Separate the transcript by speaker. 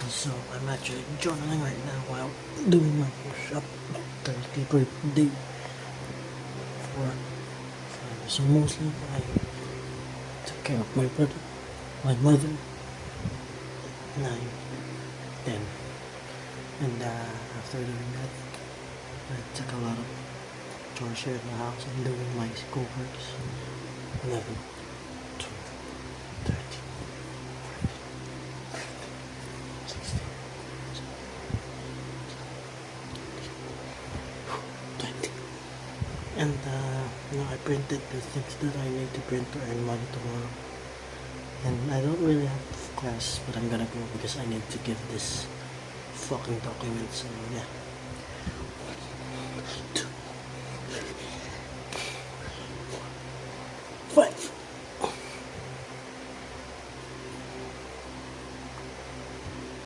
Speaker 1: So I'm actually journaling right now while doing my push-up 30 per day for so mostly I took care of my brother, my mother, 9, 10, and after doing that I took a lot of chores here in the house and doing my schoolworks. 11, 12, 13, 16, 20. And I printed the things that I need to print to earn money tomorrow. And I don't really have class, but I'm gonna go because I need to give this fucking document. So yeah. 1, 2,